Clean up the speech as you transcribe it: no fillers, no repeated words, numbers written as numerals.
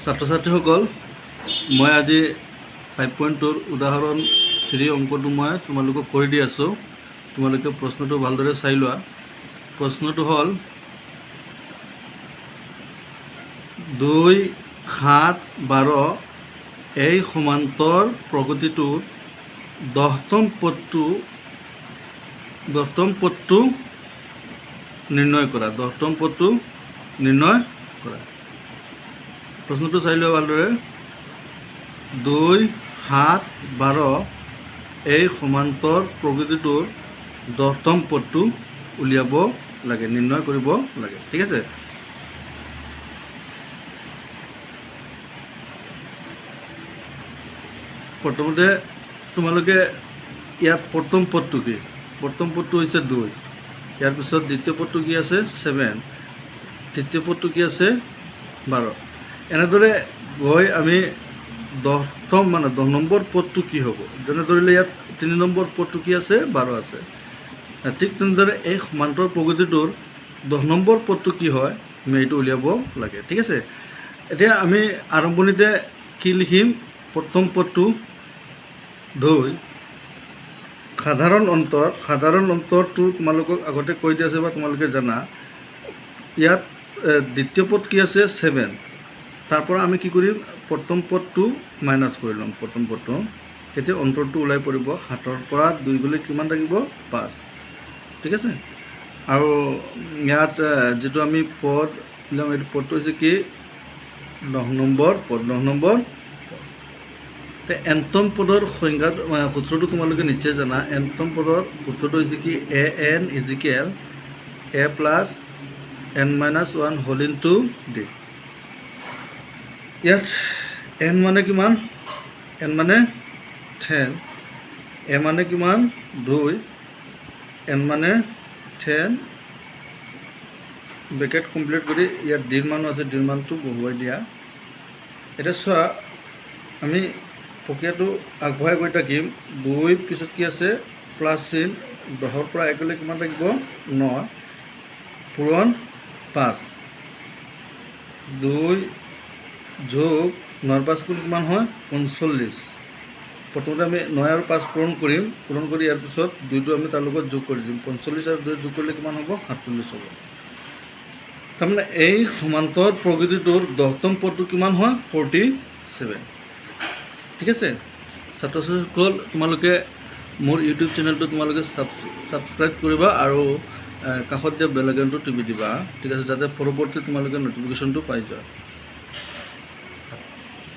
ছাত্ৰ ছাত্ৰীসকল মই আজি 5.2 উদাহৰণ 3 অংকটো মই তোমালোকক কৰি দি আছোঁ। তোমালোকে প্ৰশ্নটো ভালদৰে চাই লোৱা। প্ৰশ্নটো হ'ল 2, 7, 12 এই সমান্তৰ প্ৰগতিটোৰ 10তম পদটো নিৰ্ণয় কৰা। 10তম পদটো নিৰ্ণয় কৰা। প্ৰশ্নটো চাই লোৱা ভালদৰে। 2, 7, 12 এই সমান্তৰ প্ৰকৃতিটোৰ 10তম পদটো উলিয়াব লাগে, নিৰ্ণয় কৰিব লাগে। ঠিক আছে। প্ৰথমতে তোমালোকে ইয়াত প্ৰথম পদটো কি? প্ৰথম পদটো হৈছে 2। ইয়াৰ পিছত দ্বিতীয় পদটো কি আছে? 7। তৃতীয় পদটো কি আছে? 12। এনেদৰে গৈ আমি 10 নম্বৰ পদটো কি হ'ব? যেনে ধৰিলে ইয়াত 3 নম্বৰ পদটো কি আছে? 12 আছে। ঠিক তেনেদৰে এই সমান্তৰ প্ৰগতিটোৰ 10 নম্বৰ পদটো কি হয়? আমি এইটো উলিয়াব লাগে। ঠিক আছে। এতিয়া আমি আৰম্ভণিতে কি লিখিম? প্ৰথম পদটো 2। সাধাৰণ অন্তৰটো তোমালোকক আগতে কৈ দি আছে বা তোমালোকে জানা। ইয়াত দ্বিতীয় পদ কি আছে? 7। তাৰ পৰা আমি কি কৰিম? প্ৰথম পদটো মাইনাছ কৰি ল'ম। প্ৰথম পদটো তেতিয়া অন্তৰটো ওলাই পৰিব। 7ৰ পৰা 2 গ'লে কিমান থাকিব? 5। ঠিক আছে। আৰু ইয়াত যিটো আমি পদ ল'ম, এইটো পদটো হৈছে কি? 10 নম্বৰ পদ। 10 নম্বৰ তে nতম পদৰ সংজ্ঞাটো সূত্ৰটো তোমালোকে নিশ্চয় জানা। nতম পদৰ সূত্ৰটো হৈছে কি? an = a + n-1 whole into d। ইয়াত n মানে কিমান? n মানে 10, a মানে কিমান? 2, n মানে 10 ব্ৰেকেট কমপ্লিট কৰি ইয়াত d মানো আছে, d মানটো বহুৱাই দিয়া। এতিয়া চোৱা, আমি প্ৰক্ৰিয়াটো আগবঢ়াই গৈ থাকিম। 2 পিছত কি আছে? প্লাছ চিন। 10ৰ পৰা 1 গ'লে কিমান থাকিব? 9 পূৰণ 5। 2 যোগ 9 + 5 কিমান হয়? 45। প্ৰথমতে আমি 9 আৰু 5 পূৰণ কৰিম। পূৰণ কৰি ইয়াৰ পিছত 2টো আমি তাৰ লগত যোগ কৰি দিম। 45 আৰু 2 যোগ কৰিলে কিমান হ'ব? 47 হ'ব। তাৰমানে এই সমান্তৰ প্ৰকৃতিটোৰ 10তম পদটো কিমান হয়? 47। ঠিক আছে। ছাত্ৰ ছাত্ৰীসকল, তোমালোকে মোৰ ইউটিউব চেনেলটো তোমালোকে ছাবস্ক্ৰাইব কৰিবা আৰু কাষত দিয়া বেল আইকনটো টিপি দিবা। ঠিক আছে, যাতে পৰৱৰ্তী তোমালোকে ন'টিফিকেশ্যনটো পাই যোৱা।